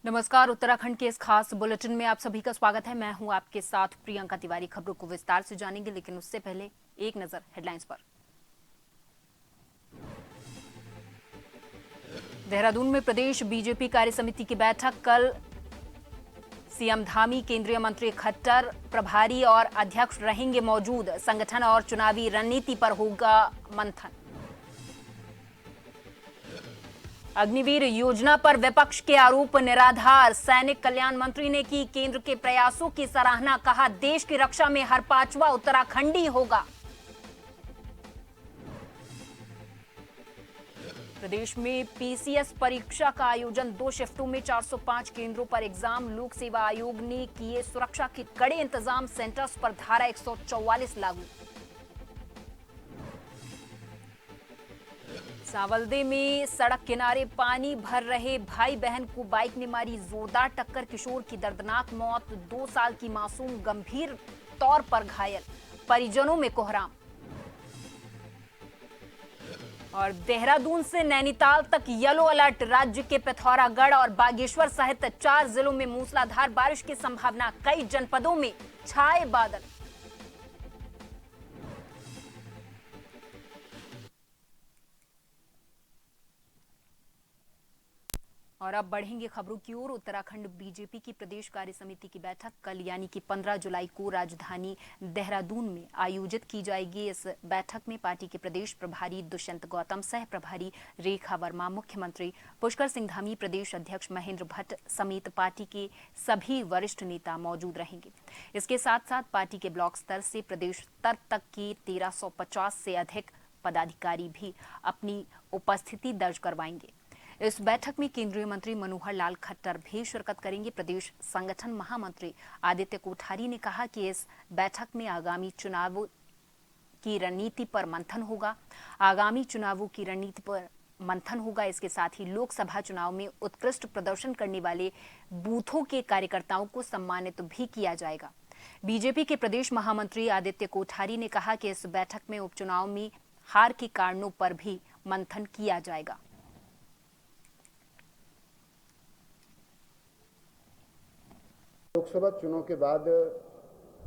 नमस्कार। उत्तराखंड के इस खास बुलेटिन में आप सभी का स्वागत है। मैं हूं आपके साथ प्रियंका तिवारी। खबरों को विस्तार से जानेंगे, लेकिन उससे पहले एक नजर हेडलाइंस पर। देहरादून में प्रदेश बीजेपी कार्य समिति की बैठक कल। सीएम धामी, केंद्रीय मंत्री खट्टर, प्रभारी और अध्यक्ष रहेंगे मौजूद। संगठन और चुनावी रणनीति पर होगा मंथन। अग्निवीर योजना पर विपक्ष के आरोप निराधार। सैनिक कल्याण मंत्री ने की केंद्र के प्रयासों की सराहना। कहा, देश की रक्षा में हर 5वां उत्तराखंडी होगा। प्रदेश में पीसीएस परीक्षा का आयोजन 2 शिफ्टों में 405 केंद्रों पर एग्जाम। लोक सेवा आयोग ने किए सुरक्षा के कड़े इंतजाम। सेंटर्स पर धारा 144 लागू। सावलदे में सड़क किनारे पानी भर रहे भाई बहन को बाइक ने मारी जोरदार टक्कर। किशोर की दर्दनाक मौत। 2 साल की मासूम गंभीर तौर पर घायल। परिजनों में कोहराम। और देहरादून से नैनीताल तक येलो अलर्ट। राज्य के पिथौरागढ़ और बागेश्वर सहित 4 जिलों में मूसलाधार बारिश की संभावना। कई जनपदों में छाए बादल। और अब बढ़ेंगे खबरों की ओर। उत्तराखंड बीजेपी की प्रदेश कार्य समिति की बैठक कल यानी कि 15 जुलाई को राजधानी देहरादून में आयोजित की जाएगी। इस बैठक में पार्टी के प्रदेश प्रभारी दुष्यंत गौतम, सह प्रभारी रेखा वर्मा, मुख्यमंत्री पुष्कर सिंह धामी, प्रदेश अध्यक्ष महेंद्र भट्ट समेत पार्टी के सभी वरिष्ठ नेता मौजूद रहेंगे। इसके साथ साथ पार्टी के ब्लॉक स्तर से प्रदेश स्तर तक के 1350 से अधिक पदाधिकारी भी अपनी उपस्थिति दर्ज करवाएंगे। इस बैठक में केंद्रीय मंत्री मनोहर लाल खट्टर भी शिरकत करेंगे। प्रदेश संगठन महामंत्री आदित्य कोठारी ने कहा कि इस बैठक में आगामी चुनावों की रणनीति पर मंथन होगा। इसके साथ ही लोकसभा चुनाव में उत्कृष्ट प्रदर्शन करने वाले बूथों के कार्यकर्ताओं को सम्मानित भी किया जाएगा। बीजेपी के प्रदेश महामंत्री आदित्य कोठारी ने कहा कि इस बैठक में उपचुनाव में हार के कारणों पर भी मंथन किया जाएगा। लोकसभा चुनाव के बाद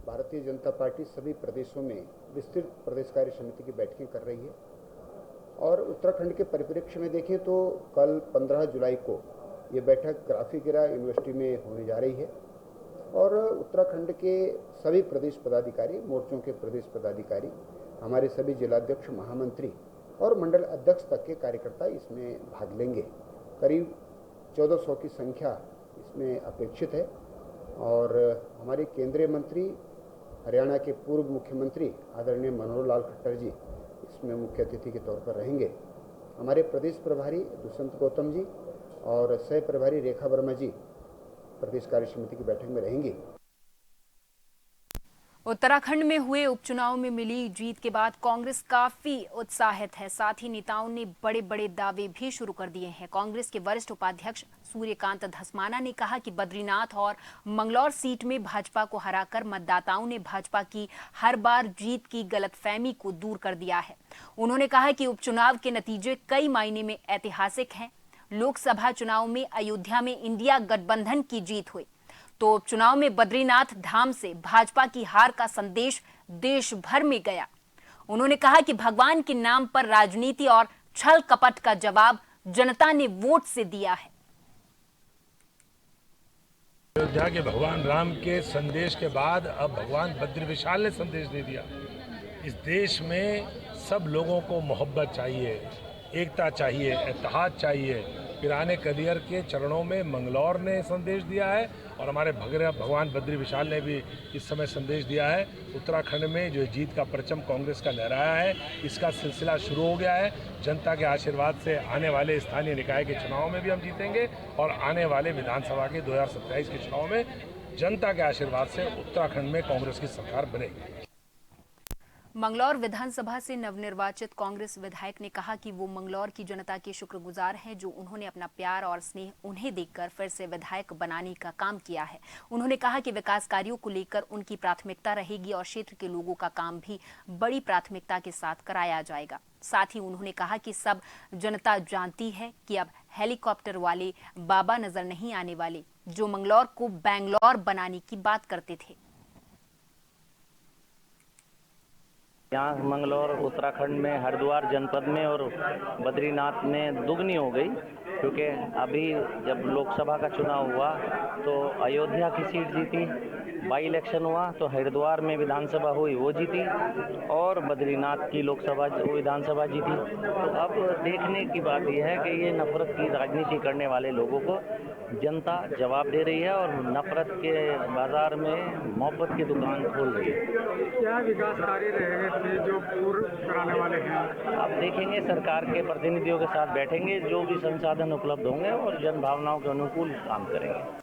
भारतीय जनता पार्टी सभी प्रदेशों में विस्तृत प्रदेश कार्य समिति की बैठकें कर रही है और उत्तराखंड के परिप्रेक्ष्य में देखें तो कल 15 जुलाई को ये बैठक ग्राफिकेरा यूनिवर्सिटी में होने जा रही है और उत्तराखंड के सभी प्रदेश पदाधिकारी, मोर्चों के प्रदेश पदाधिकारी, हमारे सभी जिलाध्यक्ष, महामंत्री और मंडल अध्यक्ष तक के कार्यकर्ता इसमें भाग लेंगे। करीब 1400 की संख्या इसमें अपेक्षित है और हमारे केंद्रीय मंत्री, हरियाणा के पूर्व मुख्यमंत्री आदरणीय मनोहर लाल खट्टर जी इसमें मुख्य अतिथि के तौर पर रहेंगे। हमारे प्रदेश प्रभारी दुष्यंत गौतम जी और सह प्रभारी रेखा वर्मा जी प्रदेश कार्य समिति की बैठक में रहेंगी। उत्तराखंड में हुए उपचुनाव में मिली जीत के बाद कांग्रेस काफी उत्साहित है। साथ ही नेताओं ने बड़े बड़े दावे भी शुरू कर दिए हैं। कांग्रेस के वरिष्ठ उपाध्यक्ष सूर्यकांत धस्माना ने कहा कि बद्रीनाथ और मंगलौर सीट में भाजपा को हराकर मतदाताओं ने भाजपा की हर बार जीत की गलतफहमी को दूर कर दिया है। उन्होंने कहा कि उपचुनाव के नतीजे कई मायने में ऐतिहासिक हैं। लोकसभा चुनाव में अयोध्या में इंडिया गठबंधन की जीत हुई तो चुनाव में बद्रीनाथ धाम से भाजपा की हार का संदेश देश भर में गया। उन्होंने कहा कि भगवान के नाम पर राजनीति और छल कपट का जवाब जनता ने वोट से दिया है। अयोध्या के भगवान राम के संदेश के बाद अब भगवान बद्री विशाल ने संदेश दे दिया। इस देश में सब लोगों को मोहब्बत चाहिए, एकता चाहिए, इत्तेहाद चाहिए। पिराने कलियर के चरणों में मंगलौर ने संदेश दिया है और हमारे भगवान बद्री विशाल ने भी इस समय संदेश दिया है। उत्तराखंड में जो जीत का परचम कांग्रेस का लहराया है, इसका सिलसिला शुरू हो गया है। जनता के आशीर्वाद से आने वाले स्थानीय निकाय के चुनाव में भी हम जीतेंगे और आने वाले विधानसभा के 2027 के चुनाव में जनता के आशीर्वाद से उत्तराखंड में कांग्रेस की सरकार बनेगी। मंगलौर विधानसभा से नवनिर्वाचित कांग्रेस विधायक ने कहा कि वो मंगलौर की जनता के शुक्रगुजार हैं, जो उन्होंने अपना प्यार और स्नेह उन्हें देकर फिर से विधायक बनाने का काम किया है। उन्होंने कहा कि विकास कार्यों को लेकर उनकी प्राथमिकता रहेगी और क्षेत्र के लोगों का काम भी बड़ी प्राथमिकता के साथ कराया जाएगा। साथ ही उन्होंने कहा कि सब जनता जानती है कि अब हेलीकॉप्टर वाले बाबा नजर नहीं आने वाले, जो मंगलौर को बैंगलोर बनाने की बात करते थे। यहाँ मंगलौर उत्तराखंड में हरिद्वार जनपद में और बद्रीनाथ में दुगनी हो गई, क्योंकि अभी जब लोकसभा का चुनाव हुआ तो अयोध्या की सीट जीती, बाई इलेक्शन हुआ तो हरिद्वार में विधानसभा हुई वो जीती और बद्रीनाथ की लोकसभा विधानसभा जीती। तो अब देखने की बात यह है कि ये नफरत की राजनीति करने वाले लोगों को जनता जवाब दे रही है और नफरत के बाजार में मोहब्बत की दुकान खोल रही है। क्या विकास कार्य रहे थे जो पूर्ण कराने वाले हैं? आप देखेंगे सरकार के प्रतिनिधियों के साथ बैठेंगे, जो भी संसाधन उपलब्ध होंगे और जन भावनाओं के अनुकूल काम करेंगे।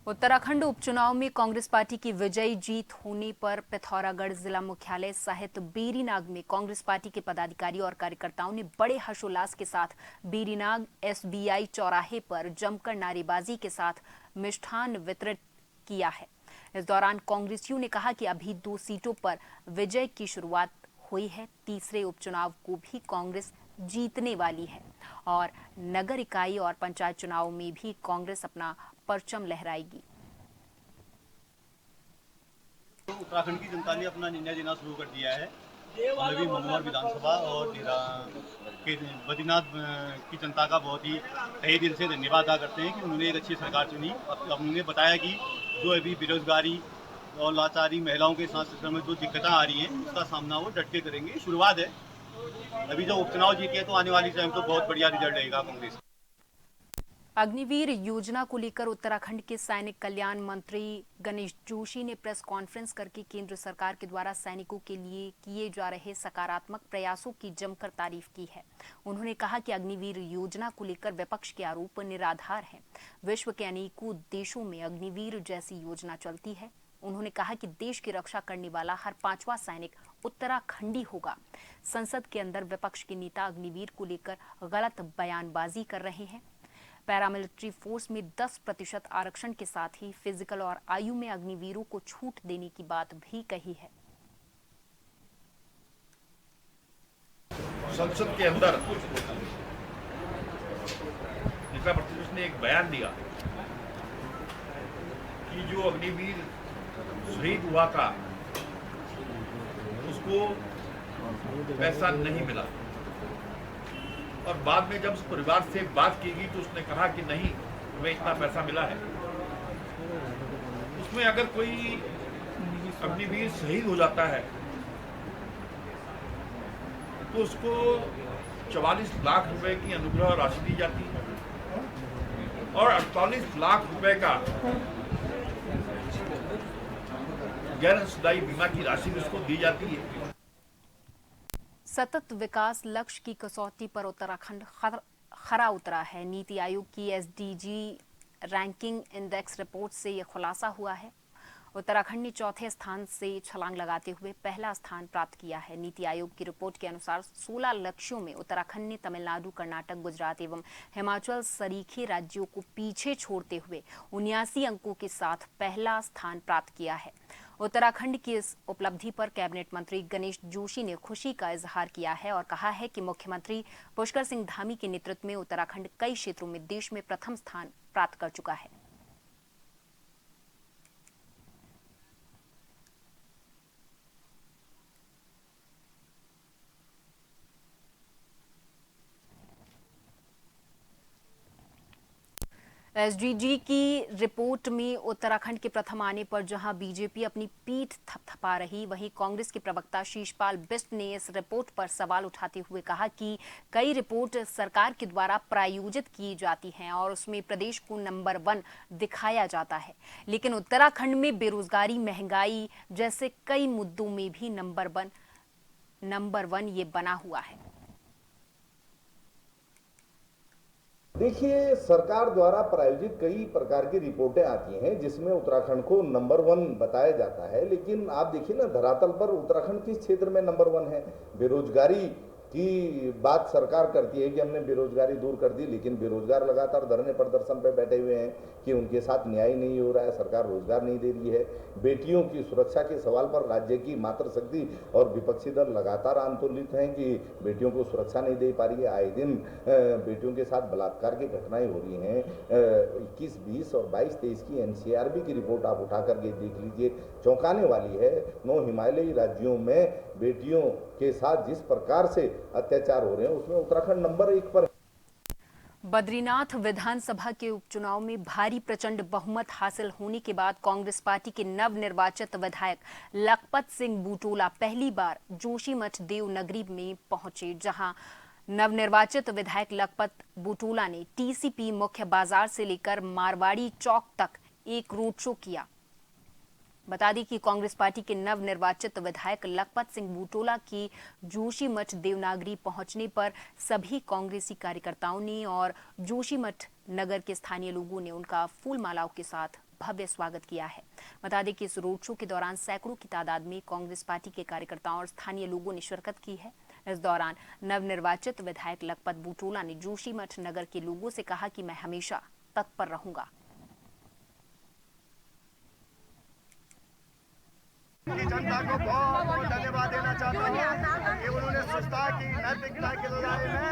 उत्तराखंड उपचुनाव में कांग्रेस पार्टी की विजयी जीत होने पर पिथौरागढ़ जिला मुख्यालय सहित बेरीनाग में कांग्रेस पार्टी के पदाधिकारी और कार्यकर्ताओं ने बड़े हर्षोल्लास के साथ बेरीनाग SBI चौराहे पर जमकर नारेबाजी के साथ मिष्ठान वितरित किया है। इस दौरान कांग्रेसियों ने कहा कि अभी 2 सीटों पर विजय की शुरुआत हुई है, तीसरे उपचुनाव को भी कांग्रेस जीतने वाली है और नगर इकाई और पंचायत चुनाव में भी कांग्रेस अपना परचम लहराएगी। उत्तराखंड की जनता ने अपना निर्णय देना शुरू कर दिया है। हमें भी मंगलौर विधानसभा और बद्रीनाथ की जनता का बहुत ही तहे दिल से धन्यवाद अदा करते हैं कि उन्होंने एक अच्छी सरकार चुनी। अब उन्होंने बताया कि जो अभी बेरोजगारी और लाचारी महिलाओं के साथ में जो दिक्कतें आ रही हैं उसका सामना वो डट के करेंगे। शुरुआत है, अभी जो उपचुनाव जीते तो आने वाली टाइम तो बहुत बढ़िया रिजल्ट रहेगा कांग्रेस। अग्निवीर योजना को लेकर उत्तराखंड के सैनिक कल्याण मंत्री गणेश जोशी ने प्रेस कॉन्फ्रेंस करके केंद्र सरकार के द्वारा सैनिकों के लिए किए जा रहे सकारात्मक प्रयासों की जमकर तारीफ की है। उन्होंने कहा कि अग्निवीर योजना को लेकर विपक्ष के आरोप निराधार हैं। विश्व के अनेकों देशों में अग्निवीर जैसी योजना चलती है। उन्होंने कहा कि देश की रक्षा करने वाला हर 5वां सैनिक उत्तराखंडी होगा। संसद के अंदर विपक्ष के नेता अग्निवीर को लेकर गलत बयानबाजी कर रहे हैं। पैरामिलिट्री फोर्स में 10% आरक्षण के साथ ही फिजिकल और आयु में अग्निवीरों को छूट देने की बात भी कही है। संसद के अंदर नेता प्रतिपक्ष ने एक बयान दिया कि जो अग्निवीर शहीद हुआ था उसको पैसा नहीं मिला, और बाद में जब उस परिवार से बात की गई तो उसने कहा कि नहीं, तुम्हें इतना पैसा मिला है। उसमें अगर कोई अग्निवीर शहीद हो जाता है तो उसको 44 लाख रुपए की अनुग्रह राशि दी जाती है और 48 लाख रुपए का गैर अंशदायी बीमा की राशि भी उसको दी जाती है। सतत विकास लक्ष्य की कसौटी पर उत्तराखंड खरा उतरा है। नीति आयोग की SDG रैंकिंग इंडेक्स रिपोर्ट से यह खुलासा हुआ है। उत्तराखंड ने चौथे स्थान से छलांग लगाते हुए पहला स्थान प्राप्त किया है। नीति आयोग की रिपोर्ट के अनुसार 16 लक्ष्यों में उत्तराखंड ने तमिलनाडु, कर्नाटक, गुजरात एवं हिमाचल सरीखे राज्यों को पीछे छोड़ते हुए 79 अंकों के साथ पहला स्थान प्राप्त किया है। उत्तराखंड की इस उपलब्धि पर कैबिनेट मंत्री गणेश जोशी ने खुशी का इजहार किया है और कहा है कि मुख्यमंत्री पुष्कर सिंह धामी के नेतृत्व में उत्तराखंड कई क्षेत्रों में देश में प्रथम स्थान प्राप्त कर चुका है। SDG की रिपोर्ट में उत्तराखंड के प्रथम आने पर जहां बीजेपी अपनी पीठ थपथपा रही, वहीं कांग्रेस के प्रवक्ता शीशपाल बिष्ट ने इस रिपोर्ट पर सवाल उठाते हुए कहा कि कई रिपोर्ट सरकार के द्वारा प्रायोजित की जाती हैं और उसमें प्रदेश को नंबर 1 दिखाया जाता है, लेकिन उत्तराखंड में बेरोजगारी, महंगाई जैसे कई मुद्दों में भी नंबर 1 ये बना हुआ है। देखिए, सरकार द्वारा प्रायोजित कई प्रकार की रिपोर्टें आती हैं जिसमें उत्तराखंड को नंबर 1 बताया जाता है, लेकिन आप देखिए ना, धरातल पर उत्तराखंड किस क्षेत्र में नंबर 1 है। बेरोजगारी की बात सरकार करती है कि हमने बेरोजगारी दूर कर दी, लेकिन बेरोजगार लगातार धरने प्रदर्शन पे बैठे हुए हैं कि उनके साथ न्याय नहीं हो रहा है, सरकार रोजगार नहीं दे रही है। बेटियों की सुरक्षा के सवाल पर राज्य की मातृशक्ति और विपक्षी दल लगातार आंदोलित हैं कि बेटियों को सुरक्षा नहीं दे पा रही है। आए दिन बेटियों के साथ बलात्कार की घटनाएं हो रही हैं। 21, 20 और 22, 23 की NCRB की रिपोर्ट आप उठा करके देख लीजिए, चौंकाने वाली है। 9 हिमालयी राज्यों में बेटियों के साथ जिस प्रकार से अत्याचार हो रहे हैं उसमें उत्तराखंड नंबर 1 पर। बद्रीनाथ विधानसभा के उपचुनाव में भारी प्रचंड बहुमत हासिल होने के बाद कांग्रेस पार्टी के नवनिर्वाचित विधायक लखपत सिंह बुटोला पहली बार जोशीमठ देवनगरी में पहुंचे, जहां नवनिर्वाचित विधायक लखपत बुटोला ने TCP मुख्य बाजार से लेकर मारवाड़ी चौक तक एक रोड शो किया। बता दें कि कांग्रेस पार्टी के नवनिर्वाचित विधायक लखपत सिंह बुटोला की जोशीमठ देवनागरी पहुंचने पर सभी कांग्रेसी कार्यकर्ताओं ने और जोशीमठ नगर के स्थानीय लोगों ने उनका फूल मालाओं के साथ भव्य स्वागत किया है। बता दें कि इस रोड शो के दौरान सैकड़ों की तादाद में कांग्रेस पार्टी के कार्यकर्ताओं और स्थानीय लोगों ने शिरकत की है। इस दौरान नवनिर्वाचित विधायक लखपत बुटोला ने जोशीमठ नगर के लोगों से कहा कि मैं हमेशा तत्पर रहूंगा। जनता को बहुत बहुत धन्यवाद देना चाहता हूँ कि उन्होंने स्वच्छता की नैतिकता के लड़ाई में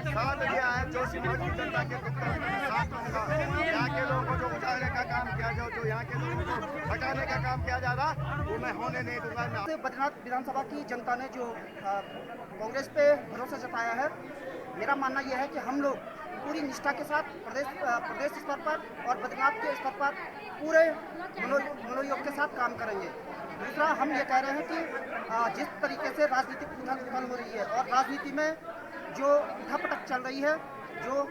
साथ दिया है। जोशीमठ की जनता के साथ रहूंगा। यहाँ के लोगों को जो उठाने का काम किया जाए, जो यहाँ के लोगों को हटाने का काम किया जा रहा, वो मैं होने नहीं दूंगा। बद्रीनाथ विधानसभा की जनता ने जो कांग्रेस पे भरोसा जताया है, मेरा मानना यह है कि हम लोग पूरी निष्ठा के साथ प्रदेश स्तर पर और बद्रीनाथ के स्तर पर पूरे मनोयोग के साथ काम करेंगे। दूसरा, हम ये कह रहे हैं कि जिस तरीके से राजनीतिक उथल-पुथल हो रही है और राजनीति में जो उठापटक चल रही है, जो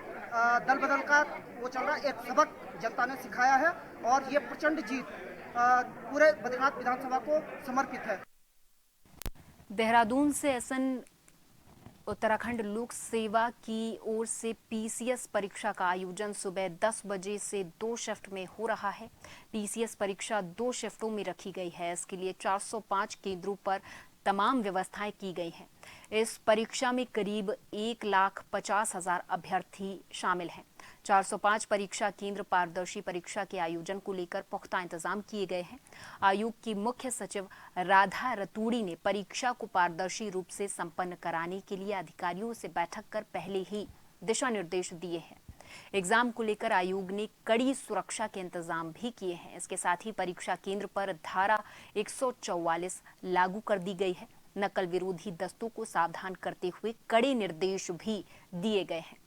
दल बदल का वो चल रहा है, एक सबक जनता ने सिखाया है और ये प्रचंड जीत पूरे बद्रीनाथ विधानसभा को समर्पित है। देहरादून से SN उत्तराखंड लोक सेवा की ओर से PCS परीक्षा का आयोजन सुबह 10 बजे से 2 शिफ्ट में हो रहा है। PCS परीक्षा 2 शिफ्टों में रखी गई है। इसके लिए 405 केंद्रों पर तमाम व्यवस्थाएं की गई हैं। इस परीक्षा में करीब 1,50,000 अभ्यर्थी शामिल हैं। 405 परीक्षा केंद्र पारदर्शी परीक्षा के आयोजन को लेकर पुख्ता इंतजाम किए गए हैं। आयोग की मुख्य सचिव राधा रतूड़ी ने परीक्षा को पारदर्शी रूप से संपन्न कराने के लिए अधिकारियों से बैठक कर पहले ही दिशा निर्देश दिए हैं। एग्जाम को लेकर आयोग ने कड़ी सुरक्षा के इंतजाम भी किए हैं। इसके साथ ही परीक्षा केंद्र पर धारा 144 लागू कर दी गई है। नकल विरोधी दस्तों को सावधान करते हुए कड़े निर्देश भी दिए गए हैं।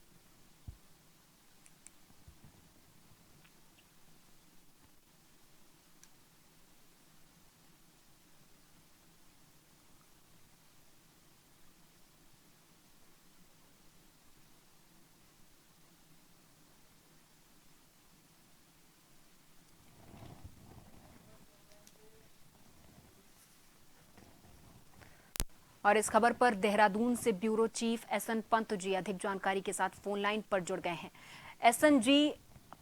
और इस खबर पर देहरादून से bureau chief SN Pant ji अधिक जानकारी के साथ फोन लाइन पर जुड़ गए हैं। SN जी,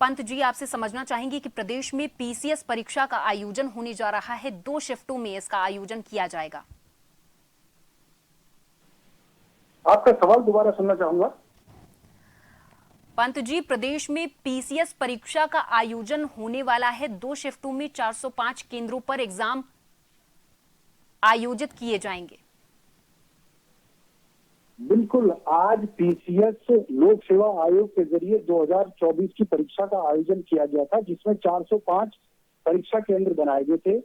पंत जी, आपसे समझना चाहेंगे कि प्रदेश में PCS परीक्षा का आयोजन होने जा रहा है, 2 शिफ्टों में इसका आयोजन किया जाएगा। आपका सवाल दोबारा सुनना चाहूंगा। पंत जी, प्रदेश में PCS परीक्षा का आयोजन होने वाला है, 2 शिफ्टों में 405 केंद्रों पर एग्जाम आयोजित किए जाएंगे। बिल्कुल, आज PCS लोक सेवा आयोग के जरिए 2024 की परीक्षा का आयोजन किया गया था, जिसमें 405 परीक्षा केंद्र बनाए गए थे।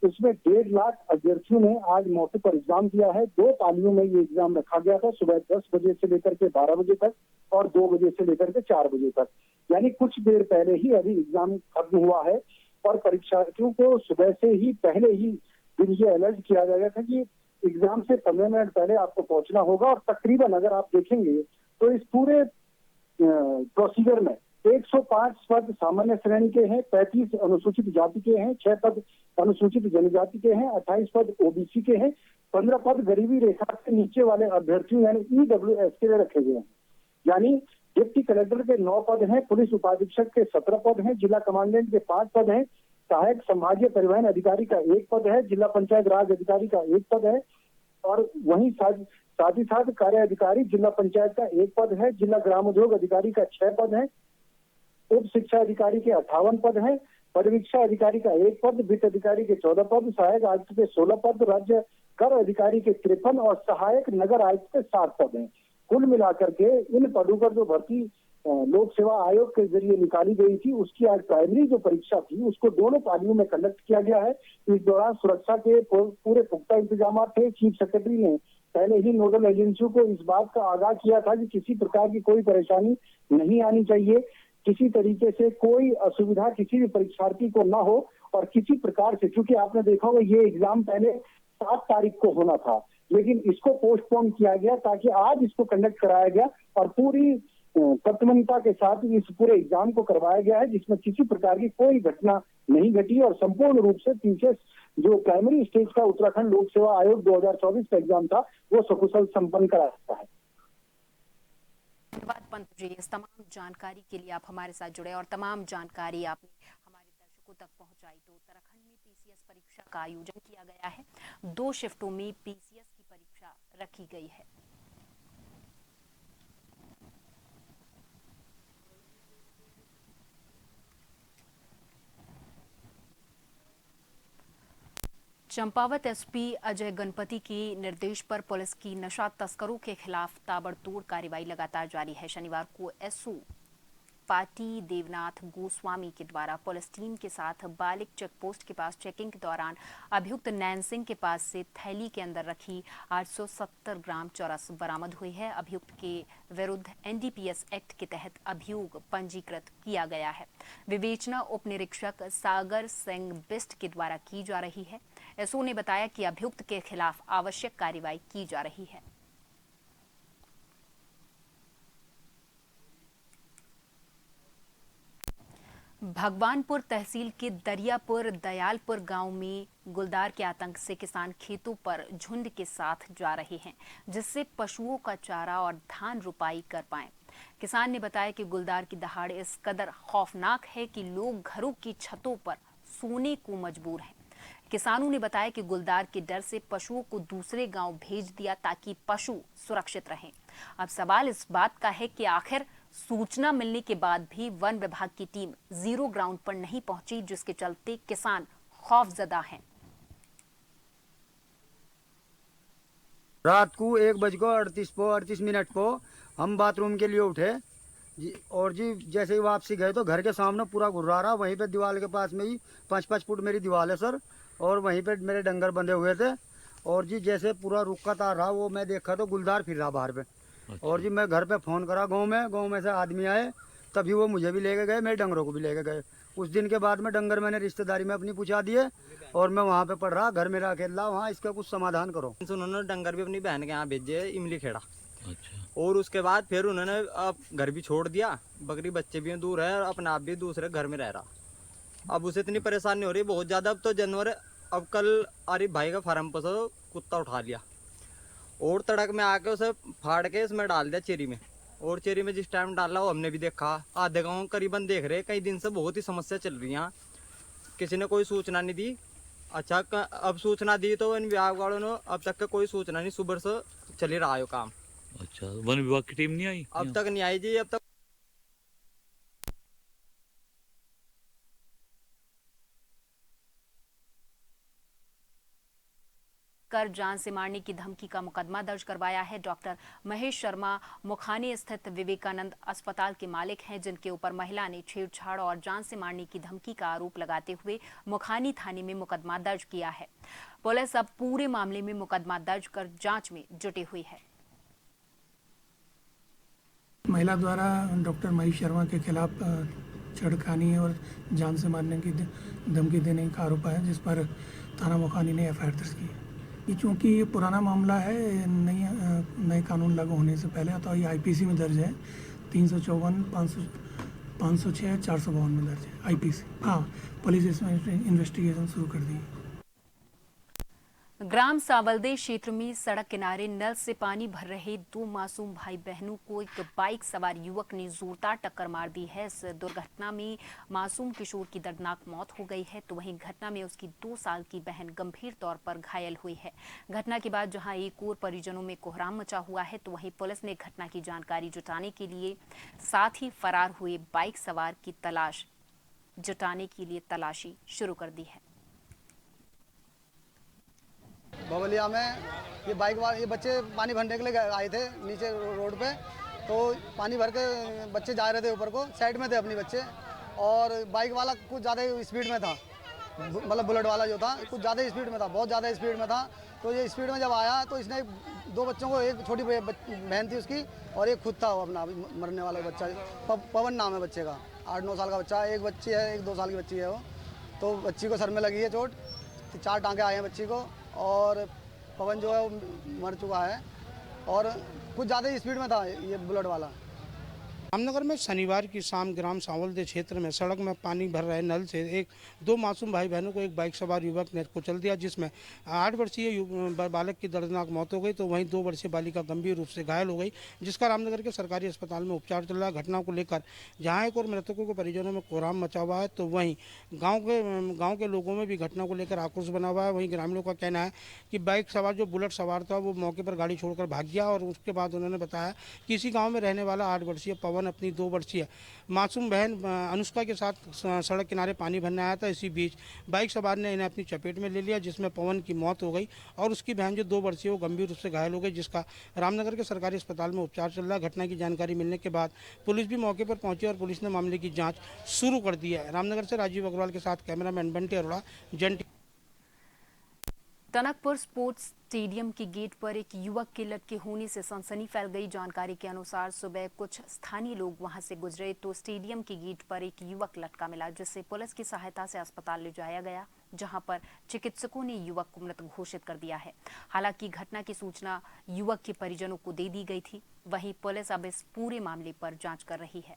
उसमें 1.5 लाख अभ्यर्थियों ने आज मौके पर एग्जाम दिया है। 2 पालियों में ये एग्जाम रखा गया था, सुबह 10 बजे से लेकर के 12 बजे तक और 2 बजे से लेकर के 4 बजे तक। यानी कुछ देर पहले ही अभी एग्जाम खत्म हुआ है और परीक्षार्थियों को सुबह से ही पहले ही दिन ये अलर्ट किया गया था कि एग्जाम से 15 मिनट पहले आपको पहुंचना होगा। और तकरीबन अगर आप देखेंगे तो इस पूरे प्रोसीजर में 105 पद सामान्य श्रेणी के हैं, 35 अनुसूचित जाति के हैं, 6 पद अनुसूचित जनजाति के हैं, 28 पद OBC के हैं, 15 पद गरीबी रेखा से नीचे वाले अभ्यर्थियों यानी EWS के लिए रखे गए हैं। यानी डिप्टी कलेक्टर के 9 पद हैं, पुलिस उपाधीक्षक के 17 पद हैं, जिला कमांडेंट के 5 पद हैं, सहायक संभागीय परिवहन अधिकारी का 1 पद है, जिला पंचायत राज अधिकारी का 1 पद है और वहीं साथ ही साथ कार्य अधिकारी जिला पंचायत का 1 पद है, जिला ग्राम उद्योग अधिकारी का 6 पद है, उप शिक्षा अधिकारी के 58 पद हैं, परिवीक्षा अधिकारी का 1 पद, वित्त अधिकारी के 14 पद, सहायक आयुक्त के 16 पद, राज्य कर अधिकारी के 53 और सहायक नगर आयुक्त के 7 पद हैं। कुल मिलाकर के इन पदों पर जो भर्ती लोक सेवा आयोग के जरिए निकाली गई थी, उसकी आज प्राइमरी जो परीक्षा थी उसको दोनों पालियों में कंडक्ट किया गया है। इस दौरान सुरक्षा के पूरे पुख्ता इंतजाम थे। चीफ सेक्रेटरी ने पहले ही नोडल एजेंसियों को इस बात का आगाह किया था कि किसी प्रकार की कोई परेशानी नहीं आनी चाहिए, किसी तरीके से कोई असुविधा किसी भी परीक्षार्थी को ना हो और किसी प्रकार से, क्योंकि आपने देखा होगा ये एग्जाम पहले 7 तारीख को होना था, लेकिन इसको पोस्टपोन किया गया ताकि आज इसको कंडक्ट कराया गया और पूरी तत्परता के साथ इस पूरे एग्जाम को करवाया गया है, जिसमें किसी प्रकार की कोई घटना नहीं घटी और संपूर्ण रूप से पीछे जो प्राइमरी स्टेज का उत्तराखंड लोक सेवा आयोग 2024 का एग्जाम था वो सकुशल संपन्न कराया है। धन्यवाद पंत जी, इस तमाम जानकारी के लिए आप हमारे साथ जुड़े और तमाम जानकारी आपने हमारे दर्शकों तक पहुंचाई। तो उत्तराखंड में पीसीएस परीक्षा का आयोजन किया गया है, 2 शिफ्टों में पीसीएस की परीक्षा रखी गई है। चंपावत एसपी अजय गणपति के निर्देश पर पुलिस की नशा तस्करों के खिलाफ ताबड़तोड़ कार्रवाई लगातार जारी है। शनिवार को एसओ पाटी देवनाथ गोस्वामी के द्वारा पुलिस टीम के साथ बालिक चेकपोस्ट के पास चेकिंग के दौरान अभियुक्त नैन सिंह के पास से थैली के अंदर रखी 870 ग्राम चरस बरामद हुई है। अभियुक्त के विरुद्ध एनडीपीएस एक्ट के तहत अभियोग पंजीकृत किया गया है। विवेचना उप निरीक्षक सागर सिंह बिस्ट के द्वारा की जा रही है। एसओ ने बताया कि अभियुक्त के खिलाफ आवश्यक कार्रवाई की जा रही है। भगवानपुर तहसील के दरियापुर दयालपुर गांव में गुलदार के आतंक से किसान खेतों पर झुंड के साथ जा रहे हैं, जिससे पशुओं का चारा और धान रुपाई कर पाएं। किसान ने बताया कि गुलदार की दहाड़ इस कदर खौफनाक है कि लोग घरों की छतों पर सोने को मजबूर हैं। किसानों ने बताया कि गुलदार के डर से पशुओं को दूसरे गांव भेज दिया ताकि पशु सुरक्षित रहें। अब सवाल इस बात का है कि आखिर सूचना मिलने के बाद भी वन विभाग की टीम जीरो ग्राउंड पर नहीं पहुंची, जिसके चलते किसान खौफजदा हैं। रात को 1:38 को हम बाथरूम के लिए उठे और जी जैसे ही वापसी गए तो घर के सामने पूरा घुर्रा रहा। वहीं पे दीवार के पास में ही 5-5 फुट मेरी दीवार है सर, और वहीं पे मेरे डंगर बंधे हुए थे। और जी जैसे पूरा रुका तार रहा वो मैं देखा तो गुलदार फिर रहा बाहर पे। और जी मैं घर पे फ़ोन करा गांव में से आदमी आए, तभी वो मुझे भी लेके गए, मेरे डंगरों को भी लेके गए। उस दिन के बाद में डंगर मैंने रिश्तेदारी में अपनी पूछा दिए और मैं वहाँ पे पढ़ रहा, घर मेरा अकेला, वहाँ इसका कुछ समाधान करो। उन्होंने डंगर भी अपनी बहन के यहाँ भेजे इमली खेड़ा। अच्छा। और उसके बाद फिर उन्होंने अब घर भी छोड़ दिया, बकरी बच्चे भी दूर है और अपने आप भी दूसरे घर में रह रहा। अब उसे इतनी परेशानी हो रही बहुत ज़्यादा। अब तो जानवर, अब कल आरिफ भाई का फार्म पर से कुत्ता उठा लिया और तड़क में आके उसे फाड़ के इसमें डाल दिया चेरी में। और चेरी में जिस टाइम डाला वो हमने भी देखा, आधे गाँव करीबन देख रहे। कई दिन से बहुत ही समस्या चल रही है, किसी ने कोई सूचना नहीं दी। अच्छा अब सूचना दी तो वन विभाग वालों ने अब तक का कोई सूचना नहीं, सुबह से चल ही रहा है काम। अच्छा, वन विभाग की टीम नहीं आई? अब तक नहीं आई जी। अब तक कर जान से मारने की धमकी का मुकदमा दर्ज करवाया है। डॉक्टर महेश शर्मा मुखानी स्थित विवेकानंद अस्पताल के मालिक हैं, जिनके ऊपर महिला ने छेड़छाड़ और जान से मारने की धमकी का आरोप लगाते हुए मुखानी थाने में मुकदमा दर्ज किया है। पुलिस अब पूरे मामले में मुकदमा दर्ज कर जांच में जुटी हुई है। महिला द्वारा डॉक्टर महेश शर्मा के खिलाफ छेड़खानी और जान से मारने की धमकी देने का आरोप है, जिस पर थाना मुखानी ने एफआईआर दर्ज की है। ये चूँकि ये पुराना मामला है, नए कानून लागू होने से पहले, तो ये आईपीसी में दर्ज है। 354, 506, 452 में दर्ज है आईपीसी। हाँ, पुलिस इसमें इन्वेस्टिगेशन शुरू कर दी। ग्राम सावलदे क्षेत्र में सड़क किनारे नल से पानी भर रहे दो मासूम भाई बहनों को एक बाइक सवार युवक ने जोरदार टक्कर मार दी है। इस दुर्घटना में मासूम किशोर की दर्दनाक मौत हो गई है, तो वहीं घटना में उसकी 2 साल की बहन गंभीर तौर पर घायल हुई है। घटना के बाद जहां एक और परिजनों में कोहराम मचा हुआ है, तो वहीं पुलिस ने घटना की जानकारी जुटाने के लिए साथ ही फरार हुए बाइक सवार की तलाश जुटाने के लिए तलाशी शुरू कर दी है। बबलिया में ये बच्चे पानी भरने के लिए आए थे नीचे रोड पे, तो पानी भर के बच्चे जा रहे थे ऊपर को, साइड में थे अपनी बच्चे, और बाइक वाला कुछ ज़्यादा स्पीड में था, मतलब बुलेट वाला जो था कुछ ज़्यादा स्पीड में था, बहुत ज़्यादा स्पीड में था। तो ये स्पीड में जब आया तो इसने 2 बच्चों को, एक छोटी बहन थी उसकी और एक खुद था वो अपना मरने वाला बच्चा, पवन नाम है बच्चे का, 8-9 साल का बच्चा, एक बच्ची है, एक 2 साल की बच्ची है वो। तो बच्ची को सर में लगी है चोट, 4 टाँके आए हैं बच्ची को, और पवन जो है वो मर चुका है, और कुछ ज़्यादा स्पीड में था ये बुलेट वाला। रामनगर में शनिवार की शाम ग्राम सावलदे क्षेत्र में सड़क में पानी भर रहे नल से 2 मासूम भाई बहनों को एक बाइक सवार युवक ने कुचल दिया, जिसमें 8 वर्षीय बालक की दर्दनाक मौत हो गई, तो वहीं 2 वर्षीय बालिका गंभीर रूप से घायल हो गई, जिसका रामनगर के सरकारी अस्पताल में उपचार चल रहा है। घटना को लेकर जहां एक और मृतकों के परिजनों में कोहराम मचा हुआ है, तो वहीं गाँव के लोगों में भी घटना को लेकर आक्रोश बना हुआ है। वहीं ग्रामीणों का कहना है कि बाइक सवार जो बुलेट सवार था वो मौके पर गाड़ी छोड़कर भाग गया, और उसके बाद उन्होंने बताया कि इसी गाँव में रहने वाला 8 वर्षीय पवन अपनी 2 वर्षीय मासूम बहन अनुष्का के साथ सड़क किनारे पानी भरने आया था। इसी बीच बाइक सवार ने इन्हें अपनी चपेट में ले लिया, जिसमें पवन की मौत हो गई और उसकी बहन जो 2 वर्षीय वो गंभीर रूप से घायल हो गई, जिसका रामनगर के सरकारी अस्पताल में उपचार चल रहा है। घटना की जानकारी मिलने के बाद पुलिस भी मौके पर पहुंची और पुलिस ने मामले की जाँच शुरू कर दी है। रामनगर से राजीव अग्रवाल के साथ कैमरामैन बंटी अरोड़ा, जन। टनकपुर स्पोर्ट्स स्टेडियम के गेट पर एक युवक के लटके होने से सनसनी फैल गई। जानकारी के अनुसार सुबह कुछ स्थानीय लोग वहां से गुजरे तो स्टेडियम के गेट पर एक युवक लटका मिला, जिससे पुलिस की सहायता से अस्पताल ले जाया गया, जहां पर चिकित्सकों ने युवक को मृत घोषित कर दिया है। हालांकि घटना की सूचना युवक के परिजनों को दे दी गई थी। वहीं पुलिस अब इस पूरे मामले पर जाँच कर रही है।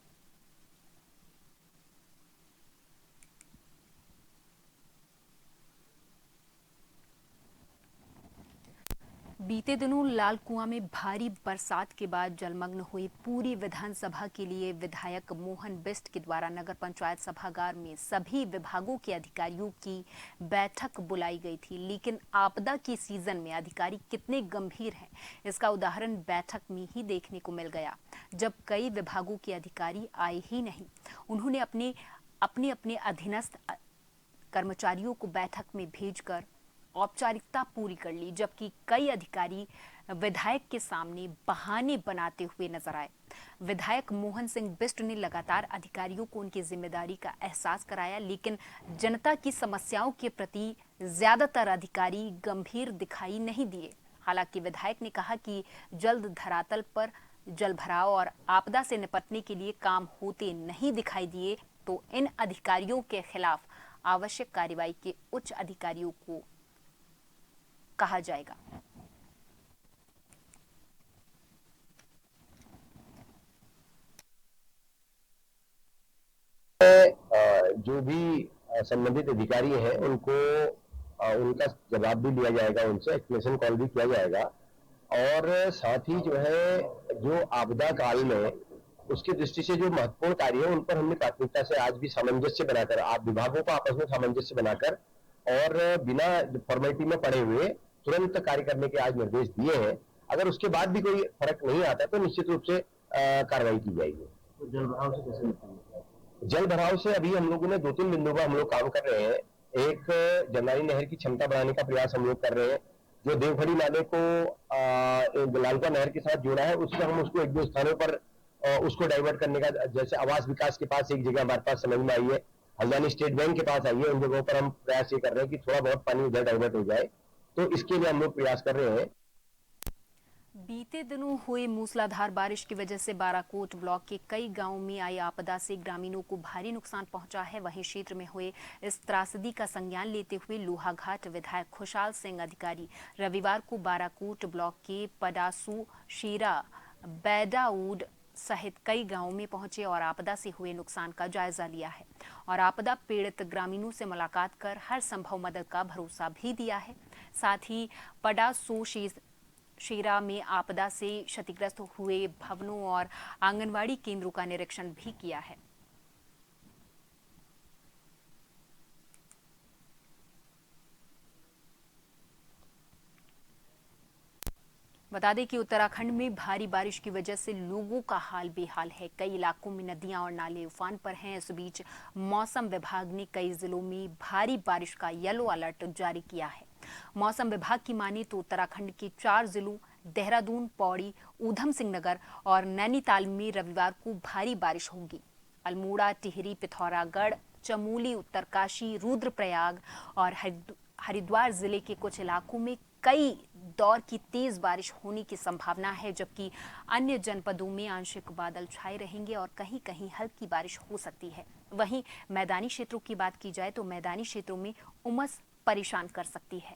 बीते दिनों लाल कुआं में भारी बरसात के बाद जलमग्न हुई पूरी विधानसभा के लिए विधायक मोहन बिष्ट के द्वारा नगर पंचायत सभागार में सभी विभागों के अधिकारियों की बैठक बुलाई गई थी। लेकिन आपदा के सीजन में अधिकारी कितने गंभीर हैं, इसका उदाहरण बैठक में ही देखने को मिल गया, जब कई विभागों के अधिकारी आए ही नहीं। उन्होंने अपने अधीनस्थ कर्मचारियों को बैठक में भेजकर औपचारिकता पूरी कर ली, जबकि कई अधिकारी विधायक के सामने बहाने बनाते हुए नजर आए। विधायक मोहन सिंह बिष्ट ने लगातार अधिकारियों को उनकी जिम्मेदारी का एहसास कराया, लेकिन जनता की समस्याओं के प्रति ज्यादातर अधिकारी गंभीर दिखाई नहीं दिए। हालांकि विधायक ने कहा कि जल्द धरातल पर जलभराव और आपदा से निपटने के लिए काम होते नहीं दिखाई दिए तो इन अधिकारियों के खिलाफ आवश्यक कार्रवाई के उच्च अधिकारियों को कहा जाएगा। जो भी संबंधित अधिकारी हैं उनको उनका जवाब भी लिया जाएगा, उनसे एक्सप्लेनेशन कॉल भी किया जाएगा, और साथ ही जो है जो आपदा काल में उसकी दृष्टि से जो महत्वपूर्ण कार्य है उन पर हमने प्राथमिकता से आज भी सामंजस्य बनाकर, आप विभागों को आपस में सामंजस्य बनाकर और बिना फॉर्मेलिटी में पड़े हुए तुरंत कार्य करने के आज निर्देश दिए हैं। अगर उसके बाद भी कोई फर्क नहीं आता तो निश्चित रूप से कार्रवाई की जाएगी। तो जल भराव से कैसे निपटेंगे? जल भराव से अभी हम लोगों ने 2-3 बिंदुओं पर हम लोग काम कर रहे हैं। एक, जमनानी नहर की क्षमता बढ़ाने का प्रयास हम लोग कर रहे हैं। जो देवखड़ी नाले को लालका नहर के साथ जोड़ा है, उसमें हम उसको 1-2 स्थानों पर उसको डाइवर्ट करने का, जैसे आवास विकास के पास एक जगह हमारे पास समझ में आई है, हल्द्वानी स्टेट बैंक के पास आई है, उन जगहों पर हम प्रयास ये कर रहे हैं कि थोड़ा बहुत पानी उधर डाइवर्ट हो जाए, तो इसके लिए हम लोग प्रयास कर रहे हैं। बीते दिनों हुई मूसलाधार बारिश की वजह से बाराकोट ब्लॉक के कई गांवों में आई आपदा से ग्रामीणों को भारी नुकसान पहुंचा है। वहीं क्षेत्र में हुए इस त्रासदी का संज्ञान लेते हुए लोहाघाट विधायक खुशहाल सिंह अधिकारी रविवार को बाराकोट ब्लॉक के पडासू, शीरा, बैडाऊड सहित कई गांवों में पहुंचे और आपदा से हुए नुकसान का जायजा लिया है और आपदा पीड़ित ग्रामीणों से मुलाकात कर हर संभव मदद का भरोसा भी दिया है। साथ ही पडासो शेरा में आपदा से क्षतिग्रस्त हुए भवनों और आंगनवाड़ी केंद्रों का निरीक्षण भी किया है। बता दें कि उत्तराखंड में भारी बारिश की वजह से लोगों का हाल बेहाल है। कई इलाकों में नदियां और नाले उफान पर हैं। इस बीच मौसम विभाग ने कई जिलों में भारी बारिश का येलो अलर्ट जारी किया है। मौसम विभाग की माने तो उत्तराखंड के 4 जिलों देहरादून, पौड़ी, ऊधम सिंह नगर और नैनीताल में रविवार को भारी बारिश होगी। अल्मोड़ा, टिहरी, पिथौरागढ़, चमोली, उत्तरकाशी, रुद्रप्रयाग और हरिद्वार जिले के कुछ इलाकों में कई दौर की तेज बारिश होने की संभावना है, जबकि अन्य जनपदों में आंशिक बादल छाए रहेंगे और कहीं कहीं हल्की बारिश हो सकती है। वहीं मैदानी क्षेत्रों की बात की जाए तो मैदानी क्षेत्रों में उमस परेशान कर सकती है।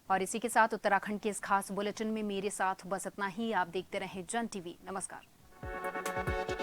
और इसी के साथ उत्तराखंड के इस खास बुलेटिन में मेरे साथ बस इतना ही। आप देखते रहें जन टीवी। नमस्कार।